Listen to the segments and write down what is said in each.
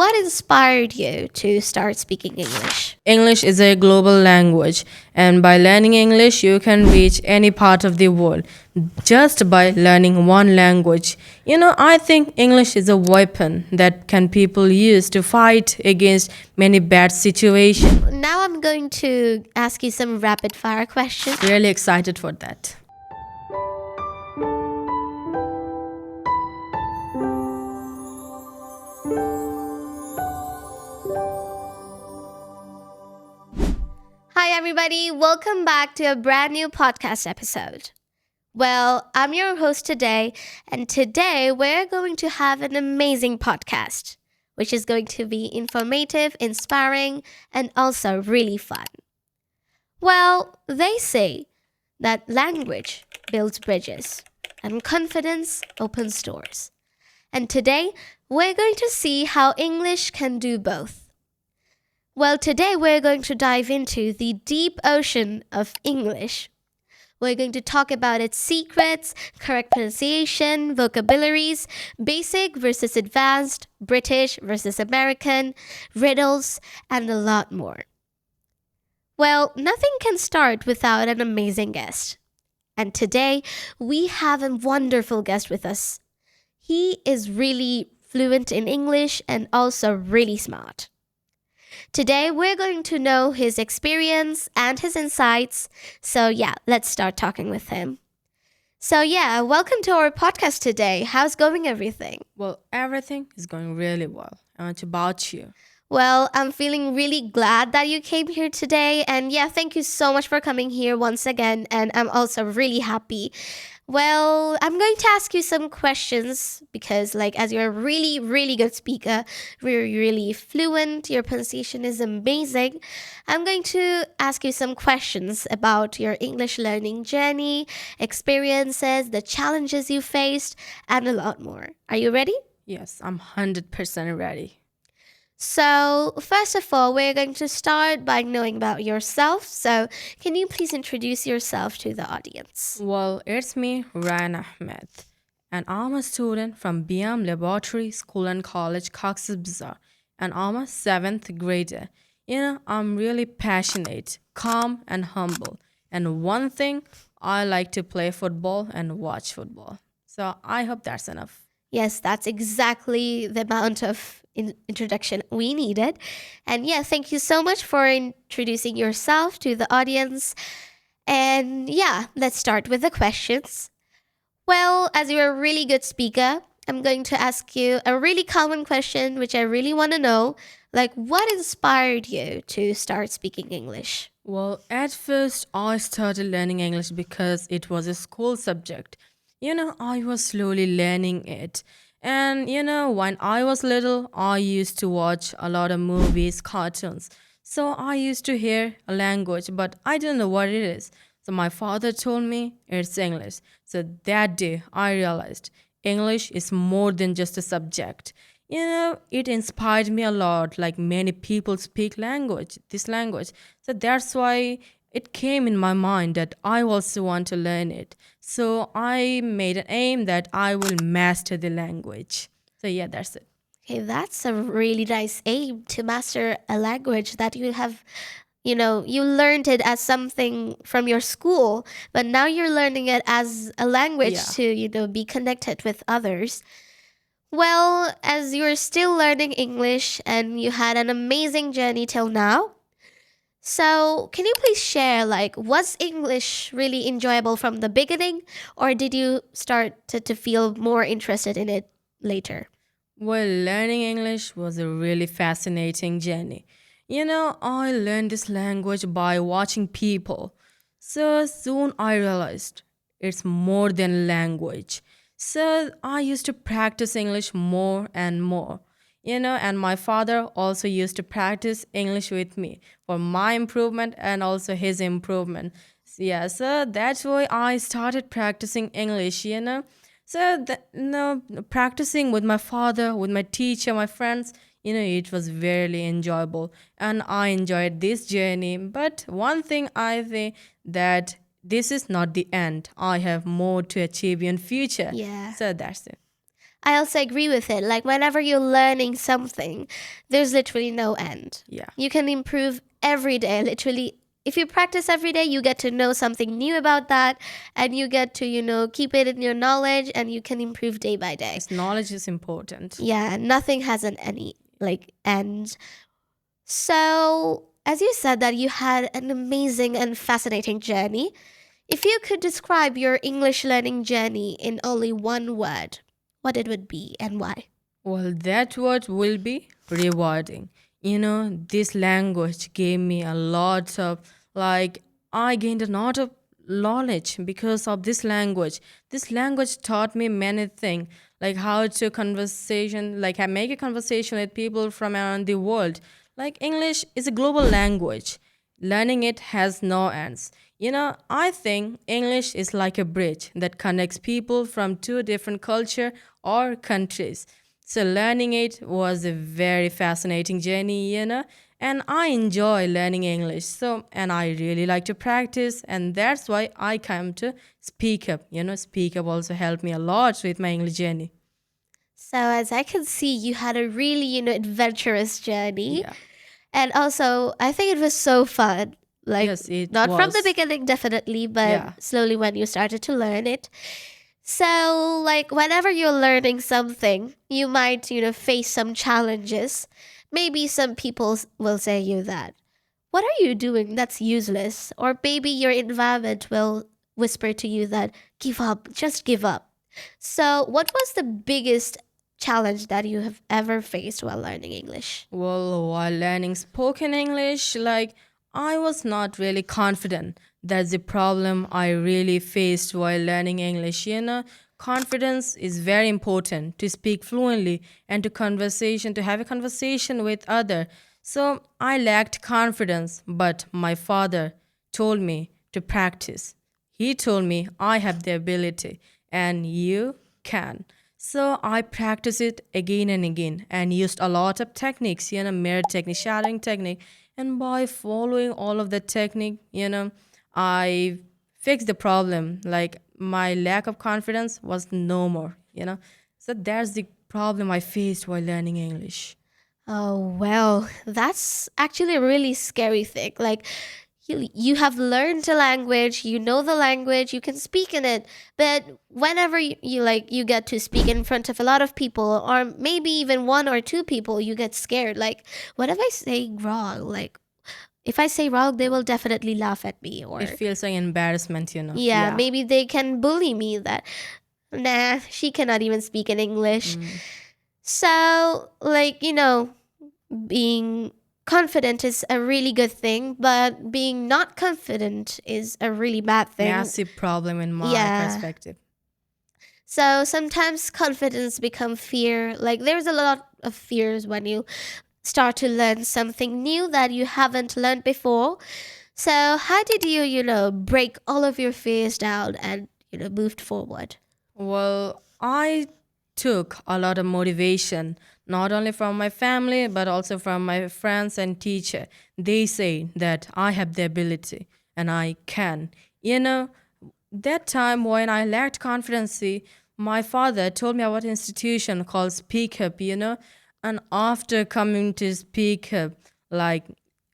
what inspired you to start speaking English? English is a global language, and by learning English, you can reach any part of the world just by learning one language. I think English is a weapon that can people use to fight against many bad situations. Now I'm going to ask you some rapid fire questions. Really excited for that. Hi, everybody. Welcome back to a brand new podcast episode. Well, I'm your host today, and today we're going to have an amazing podcast, which is going to be informative, inspiring, and also really fun. Well, they say that language builds bridges and confidence opens doors. And today we're going to see how English can do both. Well, today we're going to dive into the deep ocean of English. We're going to talk about its secrets, correct pronunciation, vocabularies, basic versus advanced, British versus American, riddles, and a lot more. Well, nothing can start without an amazing guest. And today we have a wonderful guest with us. He is really fluent in English and also really smart. Today, we're going to know his experience and his insights. So, let's start talking with him. So, welcome to our podcast today. How's going everything? Well, everything is going really well. And what about you? Well, I'm feeling really glad that you came here today. And thank you so much for coming here once again. And I'm also really happy. Well, I'm going to ask you some questions because, as you're a really, really good speaker, really fluent, your pronunciation is amazing. I'm going to ask you some questions about your English learning journey, experiences, the challenges you faced, and a lot more. Are you ready? Yes, I'm 100% ready. So, first of all, we're going to start by knowing about yourself. So, can you please introduce yourself to the audience? Well, it's me, Ryan Ahmed, and I'm a student from BM Laboratory School and College, Cox's Bazar, and I'm a 7th grader. I'm really passionate, calm, and humble. And one thing, I like to play football and watch football. So I hope that's enough. Yes, that's exactly the amount of introduction we needed. And thank you so much for introducing yourself to the audience. And let's start with the questions. Well, as you're a really good speaker, I'm going to ask you a really common question, which I really want to know. What inspired you to start speaking English? Well, at first, I started learning English because it was a school subject. I was slowly learning it. And, when I was little, I used to watch a lot of movies, cartoons. So I used to hear a language, but I didn't know what it is. So my father told me it's English. So that day, I realized English is more than just a subject. It inspired me a lot, like many people speak this language. So that's why it came in my mind that I also want to learn it. So I made an aim that I will master the language. So that's it. Okay, that's a really nice aim to master a language that you have, you learned it as something from your school, but now you're learning it as a language Yeah. to, be connected with others. Well, as you're still learning English and you had an amazing journey till now, so can you please share, was English really enjoyable from the beginning, or did you start to feel more interested in it later? Well, learning English was a really fascinating journey. I learned this language by watching people. So soon I realized it's more than language. So I used to practice English more and more. And my father also used to practice English with me for my improvement and also his improvement. So that's why I started practicing English. So, practicing with my father, with my teacher, my friends, it was very enjoyable. And I enjoyed this journey. But one thing I think that this is not the end. I have more to achieve in future. Yeah. So that's it. I also agree with it. Like, whenever you're learning something, there's literally no end. Yeah. You can improve every day. Literally, if you practice every day, you get to know something new about that, and you get to, keep it in your knowledge, and you can improve day by day. Yes, knowledge is important. Yeah, nothing has an any like end. So, as you said that you had an amazing and fascinating journey, if you could describe your English learning journey in only one word, what it would be and why? Well, that word will be rewarding. This language gave me a lot of, like, I gained a lot of knowledge because of this language. This language taught me many things, like how to conversation, like I make a conversation with people from around the world. Like English is a global language. Learning it has no ends. I think English is like a bridge that connects people from two different culture or countries. So learning it was a very fascinating journey, and I enjoy learning English. So, and I really like to practice, and that's why I come to SpeakUp. SpeakUp also helped me a lot with my English journey. So, as I can see, you had a really, adventurous journey. Yeah. And also, I think it was so fun. Like, Yes, it not from the was. beginning, definitely, but Yeah. slowly when you started to learn it. So, like, whenever you're learning something, you might, face some challenges. Maybe some people will say you that, what are you doing? That's useless. Or maybe your environment will whisper to you that, give up, just give up. So, what was the biggest challenge that you have ever faced while learning English? Well, while learning spoken English, like I was not really confident. That's the problem I really faced while learning English. Confidence is very important to speak fluently and to have a conversation with other. So I lacked confidence, but my father told me to practice. He told me I have the ability and you can. So I practiced it again and again and used a lot of techniques, mirror technique, shadowing technique. And by following all of the technique, I fixed the problem. Like my lack of confidence was no more. So that's the problem I faced while learning English. Oh, well, that's actually a really scary thing. Like, you have learned the language, you know the language, you can speak in it, but whenever you get to speak in front of a lot of people, or maybe even one or two people, you get scared. Like, what if I say wrong? Like, if I say wrong, they will definitely laugh at me, or It feels like embarrassment. yeah, Yeah. maybe they can bully me that, nah, she cannot even speak in English. So, like, being confident is a really good thing, but being not confident is a really bad thing. Massive problem in my Yeah. perspective. So sometimes confidence becomes fear. Like, there's a lot of fears when you start to learn something new that you haven't learned before. So how did you break all of your fears down and moved forward? Well, I took a lot of motivation, not only from my family, but also from my friends and teacher. They say that I have the ability and I can. That time when I lacked confidence, my father told me about an institution called SpeakUp, and after coming to SpeakUp, like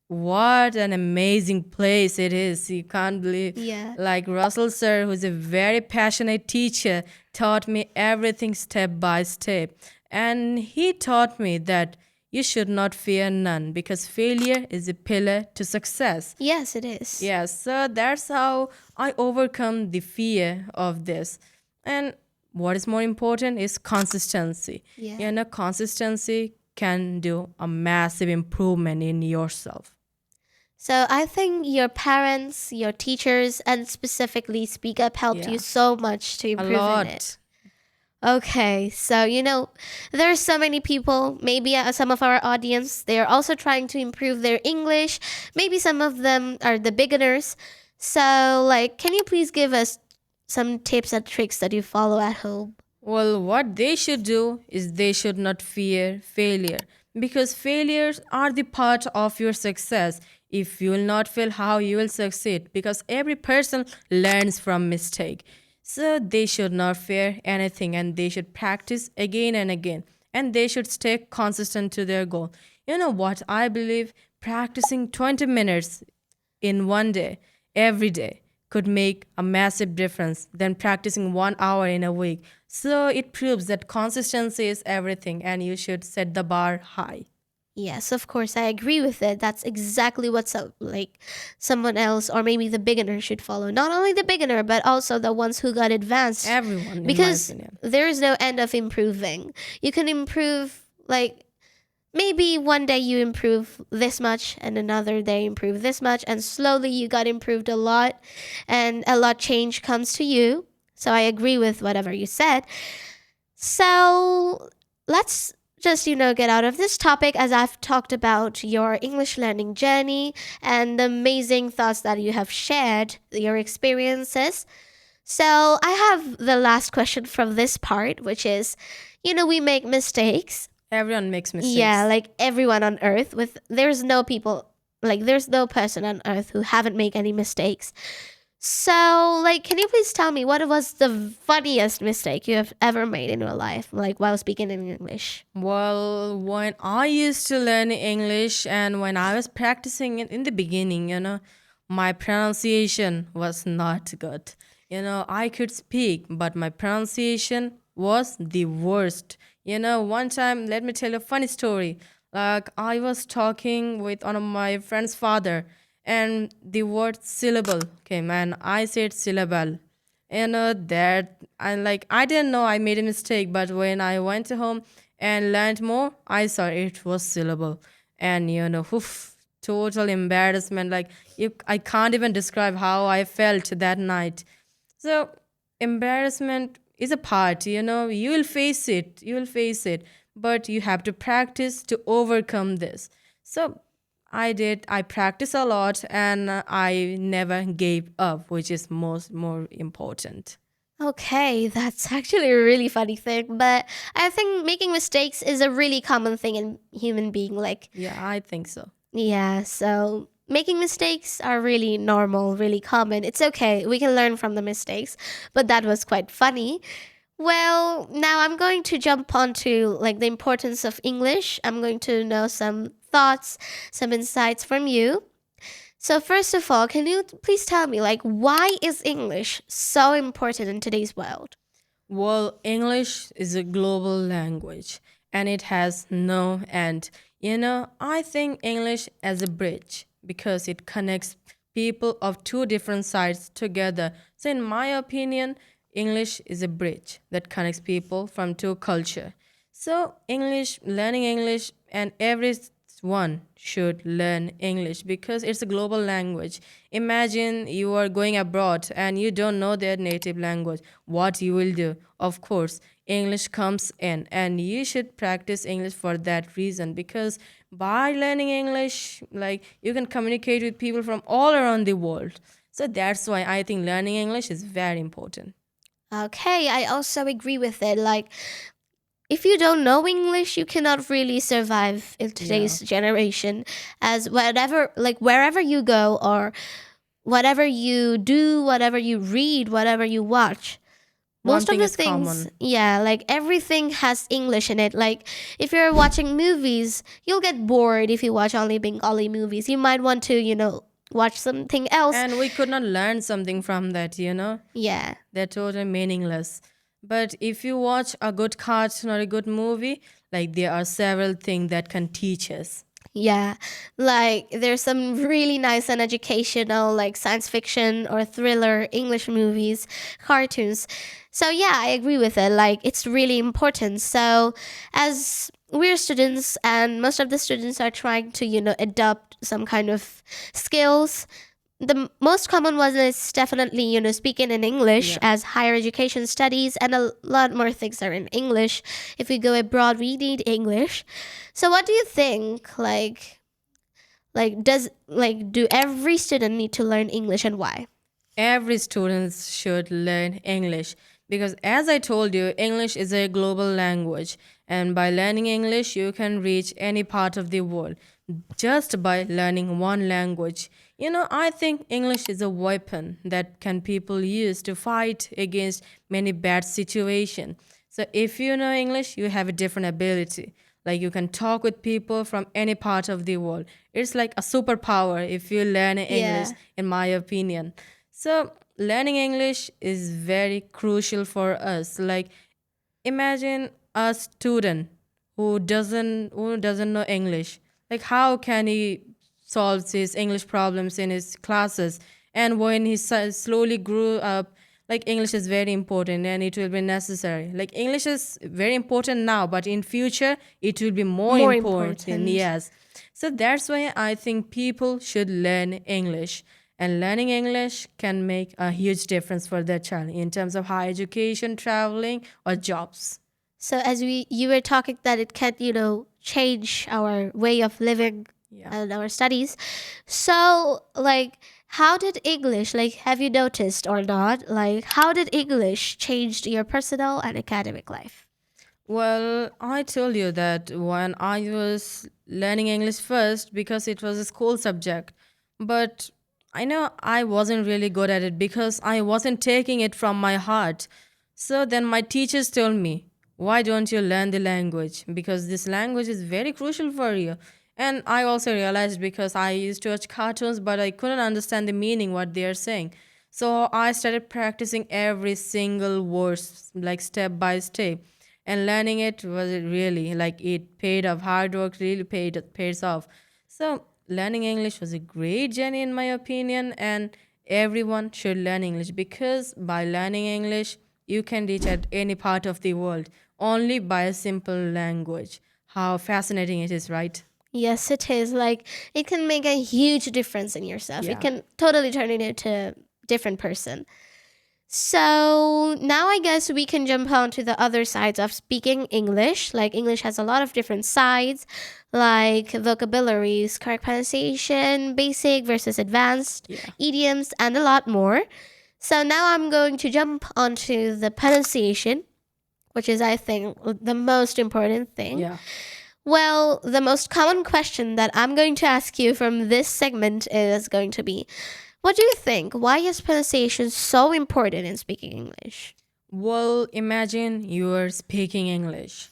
what an amazing place it is. You can't believe. Yeah. Like Russell Sir, who's a very passionate teacher, taught me everything step by step. And he taught me that you should not fear none because failure is a pillar to success. Yes, it is. Yes, so that's how I overcome the fear of this. And what is more important is consistency. Yeah. Consistency can do a massive improvement in yourself. So I think your parents, your teachers, and specifically SpeakUp helped Yeah. you so much to A improve in it. lot. Okay, so there are so many people, maybe some of our audience, they are also trying to improve their English. Maybe some of them are the beginners. So, like, can you please give us some tips and tricks that you follow at home? Well, what they should do is they should not fear failure because failures are the part of your success. If you will not fail, how you will succeed? Because every person learns from mistake. So they should not fear anything and they should practice again and again and they should stay consistent to their goal. You know what? I believe practicing 20 minutes in one day, every day, could make a massive difference than practicing 1 hour in a week. So it proves that consistency is everything and you should set the bar high. Yes, of course, I agree with it. That's exactly what someone else or maybe the beginner should follow. Not only the beginner, but also the ones who got advanced. Everyone, in my Because opinion. there is no end of improving. You can improve, like, maybe one day you improve this much and another day improve this much, and slowly you got improved a lot, and a lot change comes to you. So I agree with whatever you said. So let's just, get out of this topic as I've talked about your English learning journey and the amazing thoughts that you have shared, your experiences. So I have the last question from this part, which is, we make mistakes. Everyone makes mistakes. Yeah, like everyone on earth there's no people, like there's no person on earth who haven't made any mistakes. So, can you please tell me what was the funniest mistake you have ever made in your life, like while speaking in English? Well, when I used to learn English and when I was practicing it in the beginning, my pronunciation was not good. I could speak, but my pronunciation was the worst. One time, let me tell you a funny story. Like, I was talking with one of my friend's father, and the word syllable came, and I said syllable. That I didn't know I made a mistake, but when I went home and learned more, I saw it was syllable, and oof, total embarrassment. I can't even describe how I felt that night. So embarrassment is a part, you will face it, but you have to practice to overcome this. So I practice a lot and I never gave up, which is more important. Okay, that's actually a really funny thing, but I think making mistakes is a really common thing in human being. Yeah, I think so. Yeah, so making mistakes are really normal, really common. It's okay. We can learn from the mistakes, but that was quite funny. Well, now I'm going to jump onto the importance of English. I'm going to know some thoughts, some insights from you. So first of all, can you please tell me why is English so important in today's world? Well, English is a global language and it has no end. I think English as a bridge because it connects people of two different sides together. So, in my opinion, English is a bridge that connects people from two culture. So, learning English, and everyone should learn English because it's a global language. Imagine you are going abroad and you don't know their native language. What you will do? Of course, English comes in, and you should practice English for that reason because by learning English, you can communicate with people from all around the world. So that's why I think learning English is very important. Okay, I also agree with it. If you don't know English, you cannot really survive in Yeah. today's generation, as wherever you go or whatever you do, whatever you read, whatever you watch, One most of thing the is things, common. yeah, everything has English in it. If you're watching movies, you'll get bored if you watch only Bengali movies. You might want to, watch something else. And we could not learn something from that. Yeah. They're totally meaningless. But if you watch a good cartoon or a good movie, there are several things that can teach us. Yeah, there's some really nice and educational, science fiction or thriller English movies, cartoons. So, yeah, I agree with it. It's really important. So, as we're students, and most of the students are trying to, adopt some kind of skills. The most common one is definitely, speaking in English, Yeah. as higher education studies and a lot more things are in English. If we go abroad, we need English. So what do you think? Do every student need to learn English, and why? Every student should learn English because, as I told you, English is a global language And by learning English, you can reach any part of the world just by learning one language. I think English is a weapon that can people use to fight against many bad situations. So if you know English, you have a different ability. Like you can talk with people from any part of the world. It's like a superpower if you learn English, Yeah. in my opinion. So learning English is very crucial for us. Like imagine a student who doesn't know English. Like how can he solve his English problems in his classes? And when he slowly grew up, like English is very important and it will be necessary. Like English is very important now, but in future it will be more More important. important. Yes. So that's why I think people should learn English. And learning English can make a huge difference for their child in terms of higher education, traveling, or jobs. So as you were talking that it can, change our way of living Yeah. and our studies. So like how did English, like have you noticed or not, like how did English change your personal and academic life? Well, I told you that when I was learning English first because it was a school subject, but I know I wasn't really good at it because I wasn't taking it from my heart. So then my teachers told me, why don't you learn the language? Because this language is very crucial for you. And I also realized because I used to watch cartoons, but I couldn't understand the meaning what they are saying. So I started practicing every single word, like step by step, and learning it was really like it paid off. Hard work really pays off. So learning English was a great journey in my opinion, and everyone should learn English because by learning English you can reach at any part of the world only by a simple language. How fascinating it is, right? Yes, it is. Like it can make a huge difference in yourself. It Yeah. can totally turn you into a different person. So now I guess we can jump on to the other sides of speaking English. Like English has a lot of different sides, like vocabularies, correct pronunciation, basic versus advanced, Yeah. idioms, and a lot more. So now I'm going to jump onto the pronunciation, which is, I think, the most important thing. Yeah. Well, the most common question that I'm going to ask you from this segment is going to be, what do you think? Why is pronunciation so important in speaking English? Well, imagine you are speaking English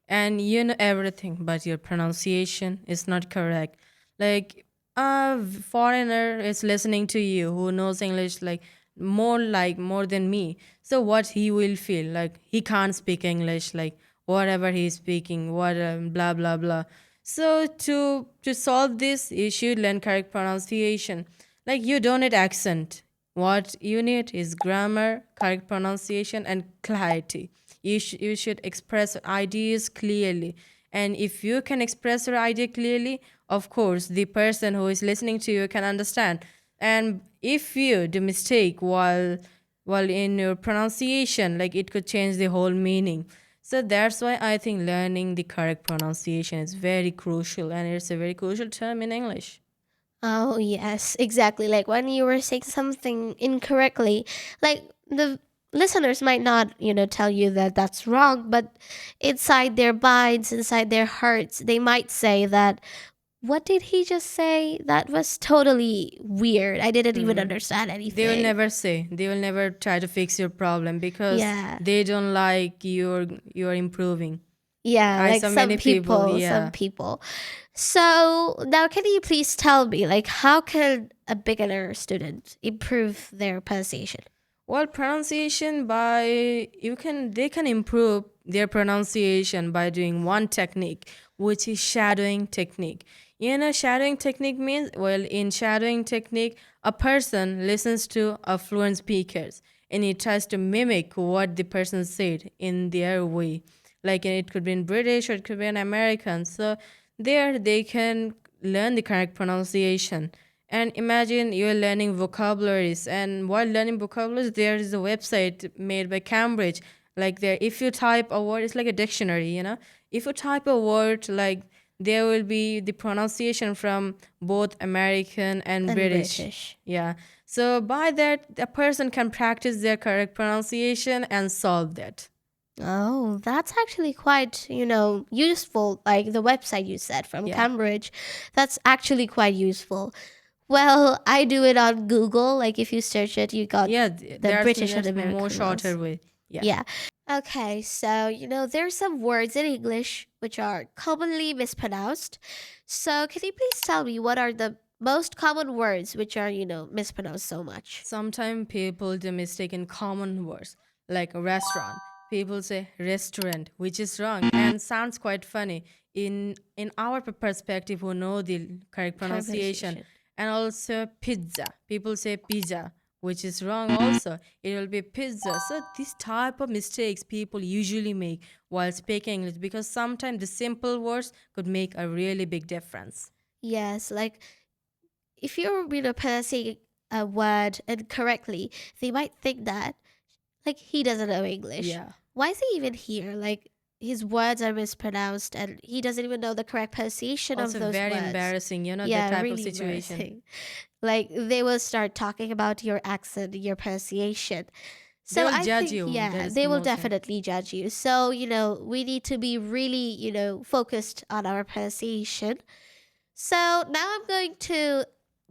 and you know everything, but your pronunciation is not correct. Like a foreigner is listening to you who knows English like more than me. So what he will feel like he can't speak English, like whatever he's speaking, what blah blah blah. So to solve this, you should learn correct pronunciation. Like you don't need accent. What you need is grammar, correct pronunciation, and clarity. You should express ideas clearly. And if you can express your idea clearly, of course, the person who is listening to you can understand. And if you do mistake while in your pronunciation, like it could change the whole meaning. So that's why I think learning the correct pronunciation is very crucial, and it's a very crucial term in English. Oh, yes, exactly. Like when you were saying something incorrectly, like the listeners might not, tell you that that's wrong, but inside their minds, inside their hearts, they might say that, what did he just say? That was totally weird. I didn't even understand They will anything. never say. They will never try to fix your problem because Yeah. they don't like you're improving. Yeah, I like saw many some people. people, some Yeah. people. So now can you please tell me, like, how can a beginner student improve their pronunciation? Well, pronunciation by you can they can improve their pronunciation by doing one technique, which is shadowing technique. Shadowing technique means, well, in shadowing technique, a person listens to a fluent speakers and he tries to mimic what the person said in their way. Like it could be in British or it could be in American. So there they can learn the correct pronunciation. And imagine you're learning vocabularies, and while learning vocabularies, there is a website made by Cambridge. Like there, if you type a word, it's like a dictionary. If you type a word, like there will be the pronunciation from both American and And British. British. Yeah. So by that, a person can practice their correct pronunciation and solve that. Oh, that's actually quite, useful. Like the website you said from Yeah. Cambridge, that's actually quite useful. Well, I do it on Google. Like if you search it, you got Yeah, the British and there's more American shorter ones. way. Yeah. Yeah. Okay, so there's some words in English which are commonly mispronounced. So can you please tell me what are the most common words which are, mispronounced so much? Sometimes people do mistake in common words like restaurant. People say restaurant, which is wrong and sounds quite funny in our perspective who know the correct Correct pronunciation. pronunciation. And also pizza. People say pizza, which is wrong also. It will be pizza. So this type of mistakes people usually make while speaking English because sometimes the simple words could make a really big difference. Yes, like if you're, pronouncing a word incorrectly, they might think that like he doesn't know English. Yeah. Why is he even here? Like his words are mispronounced and he doesn't even know the correct pronunciation of Also those very words. embarrassing, that Yeah, type of really situation. embarrassing. Like they will start talking about your accent, your pronunciation. They So will I judge think, you. That yeah, is they the will most thing. definitely judge you. So, we need to be really, focused on our pronunciation. So now I'm going to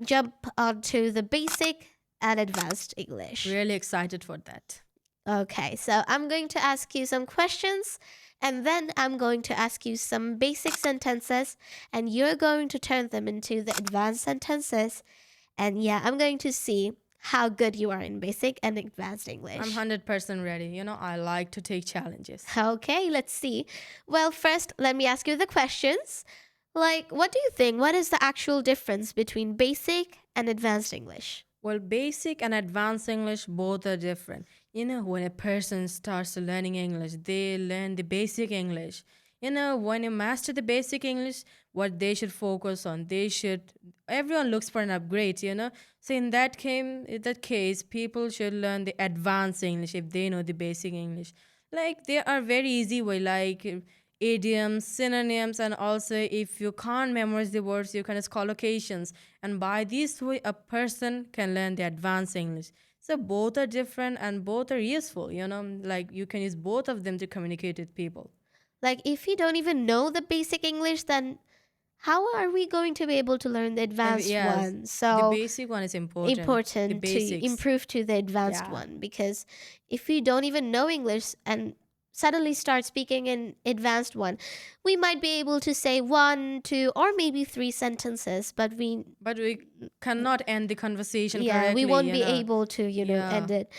jump onto the basic and advanced English. Really excited for that. Okay, so I'm going to ask you some questions and then I'm going to ask you some basic sentences and you're going to turn them into the advanced sentences. And yeah, I'm going to see how good you are in basic and advanced I'm English. 100% ready. I like to take challenges. Okay, let's see. Well, first, let me ask you the questions. Like, what do you think? What is the actual difference between basic and advanced English? Well, basic and advanced English both are different. When a person starts learning English, they learn the basic English. When you master the basic English, what they should focus on, everyone looks for an upgrade. So in that case, people should learn the advanced English if they know the basic English. Like they are very easy way, like idioms, synonyms, and also if you can't memorize the words, you can use collocations. And by this way, a person can learn the advanced English. So both are different and both are useful. Like you can use both of them to communicate with people. Like, if you don't even know the basic English, then how are we going to be able to learn the advanced Yes, one? the So basic one is important. The important to basics. improve to the advanced Yeah. one because if we don't even know English and suddenly start speaking in advanced one, we might be able to say one, two, or maybe three sentences, but But we cannot end the conversation yeah, we correctly, won't you be know. able to, Yeah. end it.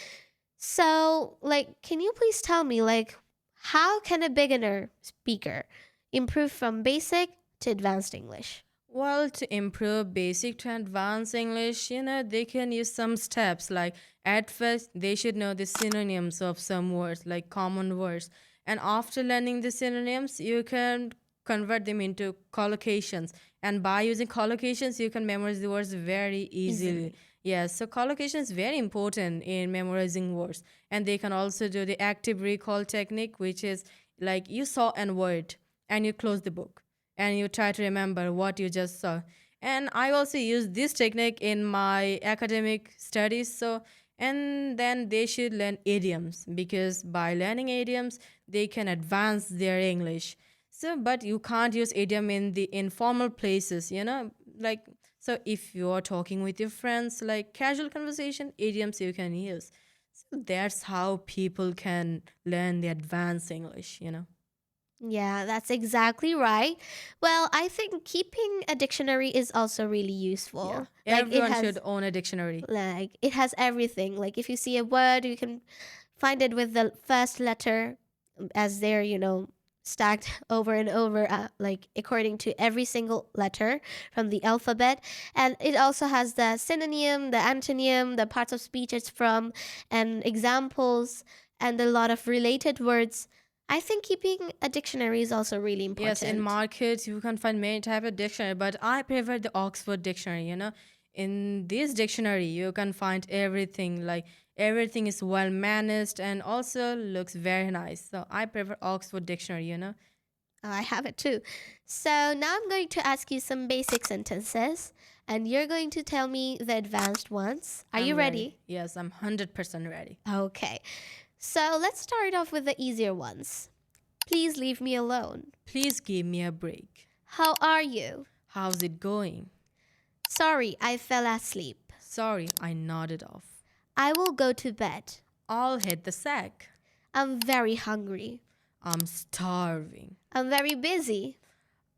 So, like, can you please tell me, like, how can a beginner speaker improve from basic to advanced English? Well, to improve basic to advanced English, they can use some steps. Like at first, they should know the synonyms of some words, like common words. And after learning the synonyms, you can convert them into collocations. And by using collocations, you can memorize the words very easily. Easily. Yes, so collocation is very important in memorizing words. And they can also do the active recall technique, which is like you saw an word and you close the book and you try to remember what you just saw. And I also use this technique in my academic studies. So, and then they should learn idioms because by learning idioms, they can advance their English. So, but you can't use idiom in the informal places. Like, so if you're talking with your friends, like casual conversation, idioms you can use. So that's how people can learn the advanced English. Yeah, that's exactly right. Well, I think keeping a dictionary is also really Yeah. useful. Everyone should own a dictionary. Like it has everything. Like if you see a word, you can find it with the first letter as they're, stacked over and over, like according to every single letter from the alphabet. And it also has the synonym, the antonym, the parts of speech it's from, and examples, and a lot of related words. I think keeping a dictionary is also really Yes, in important. markets you can find many type of dictionary, but I prefer the Oxford dictionary. In this dictionary you can find everything, like everything is well managed and also looks very nice. So I prefer Oxford dictionary. I have it too. So now I'm going to ask you some basic sentences, and you're going to tell me the advanced ones. Are I'm you ready. ready? Yes, I'm 100% ready. Okay. So let's start off with the easier ones. Please leave me alone. Please give me a break. How are you? How's it going? Sorry, I fell asleep. Sorry, I nodded off. I will go to bed. I'll hit the sack. I'm very hungry. I'm starving. I'm very busy.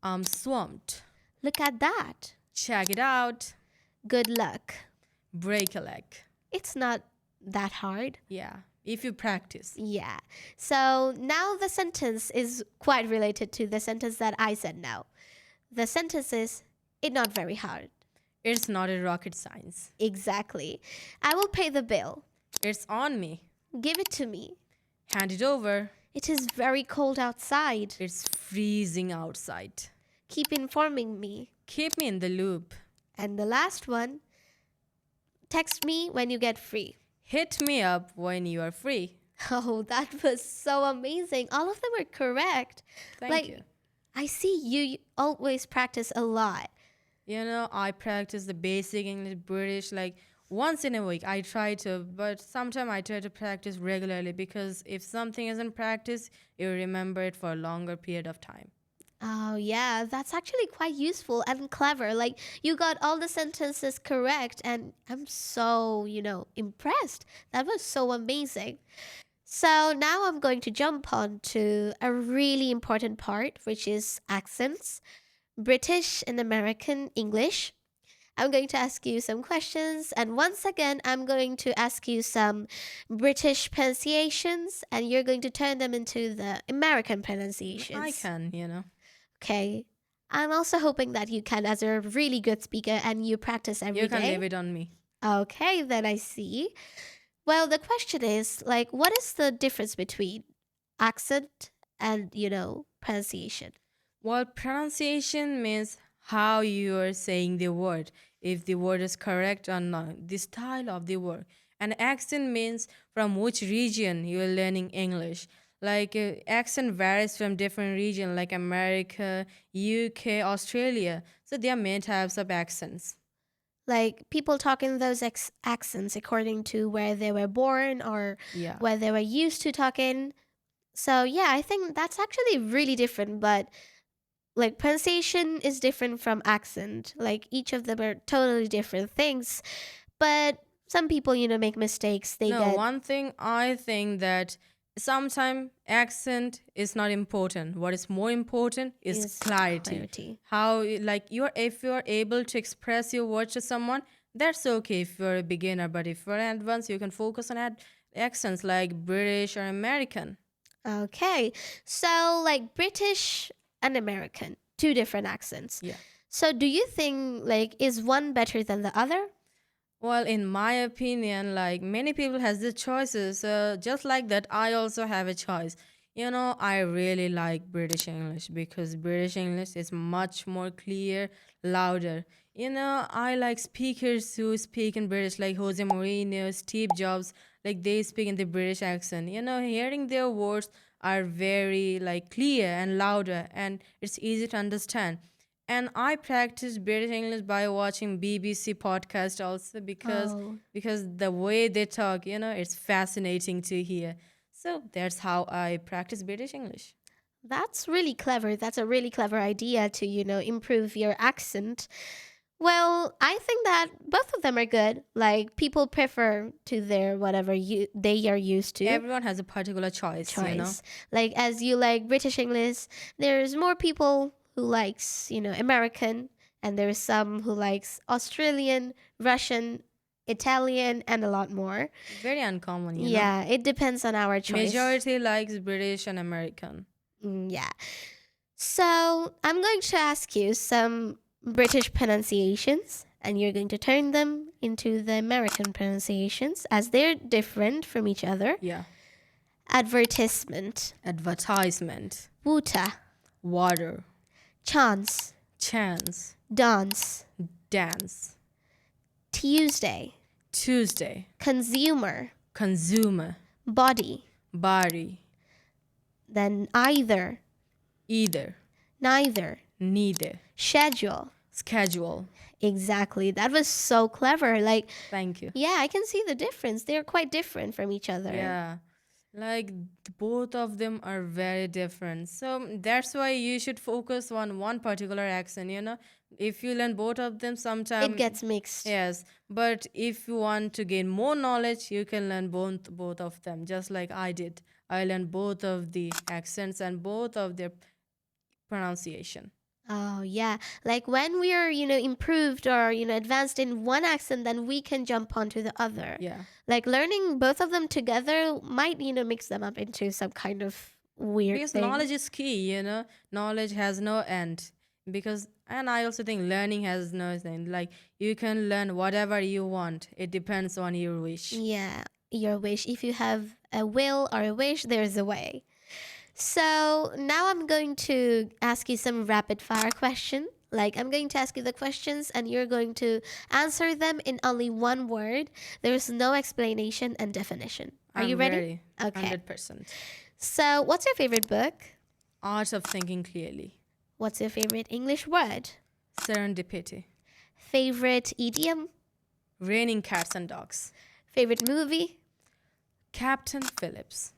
I'm swamped. Look at that. Check it out. Good luck. Break a leg. It's not that hard. Yeah, if you practice. Yeah. So now the sentence is quite related to the sentence that I said now. The sentence is, it's not very hard. It's not a rocket science. Exactly. I will pay the bill. It's on me. Give it to me. Hand it over. It is very cold outside. It's freezing outside. Keep informing me. Keep me in the loop. And the last one, text me when you get free. Hit me up when you are free. Oh, that was so amazing. All of them are correct. Thank you. I see you always practice a lot. You know, I practice the basic English, British, like once in a week. I try to, but sometimes I try to practice regularly because if something isn't practiced, you remember it for a longer period of time. Oh, yeah, that's actually quite useful and clever. Like, you got all the sentences correct, and I'm so, impressed. That was so amazing. So now I'm going to jump on to a really important part, which is accents, British and American English. I'm going to ask you some questions, and once again, I'm going to ask you some British pronunciations, and you're going to turn them into the American pronunciations. I can. Okay. I'm also hoping that you can, as a really good speaker, and you practice every day. You can leave it on me. Okay, then I see. Well, the question is, what is the difference between accent and, pronunciation? Well, pronunciation means how you are saying the word, if the word is correct or not, the style of the word. And accent means from which region you are learning English. Like accent varies from different regions like America, UK, Australia. So there are many types of accents. Like people talk in those accents according to where they were born or Yeah. where they were used to talking. So yeah, I think that's actually really different, but like pronunciation is different from accent. Like each of them are totally different things. But some people, make mistakes. One thing I think that sometimes accent is not important. What is more important is clarity. How if you're able to express your words to someone, that's okay if you're a beginner. But if you're advanced, you can focus on accents like British or American. Okay. So like British and American, two different accents. Yeah. So do you think is one better than the other? Well, in my opinion, many people has the choices. Just like that, I also have a choice. I really like British English because British English is much more clear, louder. I like speakers who speak in British, like Jose Mourinho, Steve Jobs, like they speak in the British accent. Hearing their words are very clear and louder, and it's easy to understand. And I practice British English by watching BBC podcast also because the way they talk, it's fascinating to hear. So that's how I practice British English. That's really clever. That's a really clever idea to, improve your accent. Well, I think that both of them are good. Like people prefer to their whatever they are used to. Everyone has a particular choice. Like as you like British English, there's more people who likes, American, and there's some who likes Australian, Russian, Italian, and a lot more. Very uncommon, Yeah, it depends on our choice. Majority likes British and American. Yeah. So I'm going to ask you some British pronunciations, and you're going to turn them into the American pronunciations as they're different from each other. Yeah. Advertisement. Water. Chance. Dance. Tuesday. Consumer. Body. Then either. Neither. Schedule. Exactly. That was so clever. Thank you. Yeah, I can see the difference. They're quite different from each other. Yeah. Like both of them are very different. So that's why you should focus on one particular accent. If you learn both of them It sometime, gets mixed. yes. But if you want to gain more knowledge, you can learn both of them, just like I did. I learned both of the accents and both of their pronunciation. Oh, yeah. Like when we are, improved or, advanced in one accent, then we can jump onto the other. Yeah. Like learning both of them together might, mix them up into some kind of weird Because thing. knowledge is key. Knowledge has no end. And I also think learning has no end. Like you can learn whatever you want. It depends on your wish. Yeah, your wish. If you have a will or a wish, there's a way. So now I'm going to ask you some rapid fire question. Like I'm going to ask you the questions and you're going to answer them in only one word. There's no explanation and definition. Are you I'm ready? ready. Okay. 100%. So, what's your favorite book? Art of thinking clearly. What's your favorite English word? Serendipity. Favorite idiom? Raining cats and dogs. Favorite movie? Captain Phillips.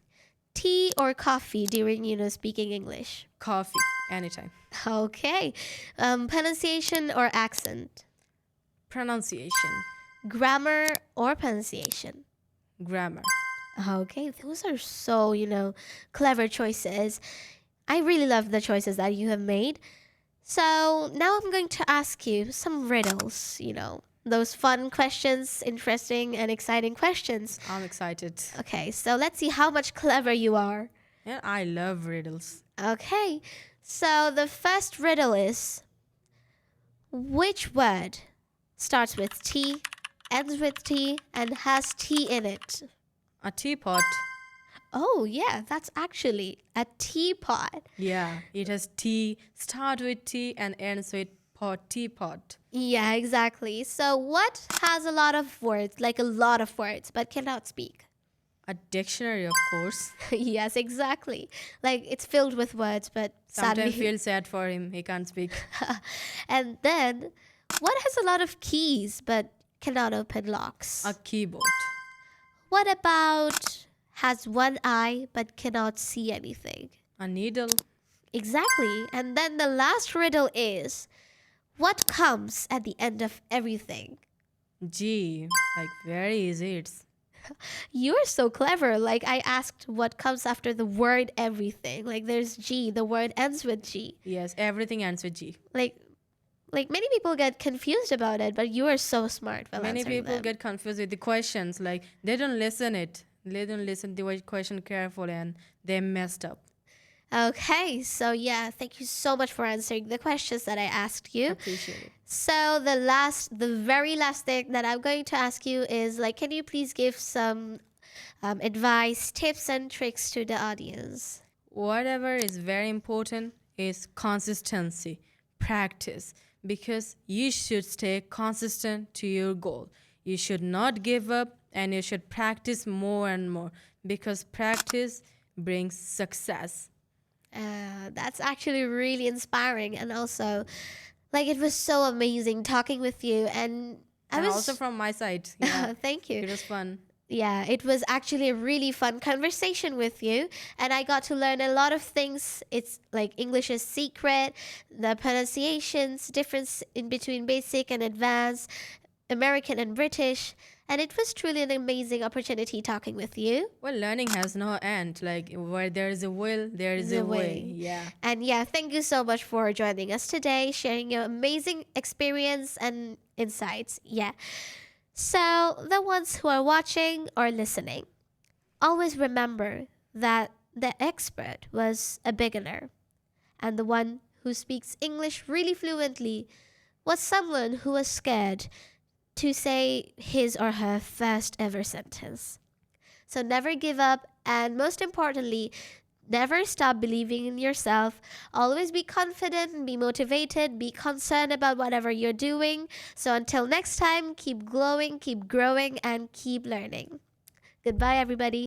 Tea or coffee during, speaking English? Coffee. Anytime. Okay. Pronunciation or accent? Pronunciation. Grammar or pronunciation? Grammar. Okay, those are so, clever choices. I really love the choices that you have made. So now I'm going to ask you some riddles, those fun questions, interesting and exciting questions. I'm excited. Okay, so let's see how much clever you are. And I love riddles. Okay, so the first riddle is, which word starts with T, ends with T, and has T in it? A teapot. Oh, yeah, that's actually a teapot. Yeah, it has T, start with T and ends with pot, teapot. Yeah, exactly. So what has a lot of words, like a lot of words, but cannot speak? A dictionary, of course. Yes, exactly. Like it's filled with words, but Sometimes sadly. feel sad for him. He can't speak. And then, what has a lot of keys, but cannot open locks? A keyboard. What about has one eye, but cannot see anything? A needle. Exactly. And then the last riddle is, what comes at the end of everything? G. Like very easy. It's You're so clever. Like I asked what comes after the word everything. Like there's G, the word ends with G. yes, everything ends with G. Like many people get confused about it, but you are so smart while Many answering people them. get confused with the questions. Like they don't listen it. They don't listen to the question carefully and they messed up. Okay, so yeah, thank you so much for answering the questions that I asked you. Appreciate it. So the very last thing that I'm going to ask you is like, can you please give some advice, tips, and tricks to the audience? Whatever is very important is consistency, practice, because you should stay consistent to your goal. You should not give up and you should practice more and more because practice brings success. That's actually really inspiring, and also, like, it was so amazing talking with you, and I And was also from my side, yeah, thank you. it was fun. Yeah, it was actually a really fun conversation with you, and I got to learn a lot of things. It's like English's secret, the pronunciations, difference in between basic and advanced, American and British, and it was truly an amazing opportunity talking with you. Well, learning has no end. Like where there is a will, there is The a way. way. Yeah. And yeah, thank you so much for joining us today, sharing your amazing experience and insights. Yeah. So, the ones who are watching or listening, always remember that the expert was a beginner, and the one who speaks English really fluently was someone who was scared to say his or her first ever sentence. So never give up, and most importantly, never stop believing in yourself. Always be confident and be motivated. Be concerned about whatever you're doing. So until next time, keep glowing, keep growing, and keep learning. Goodbye, everybody.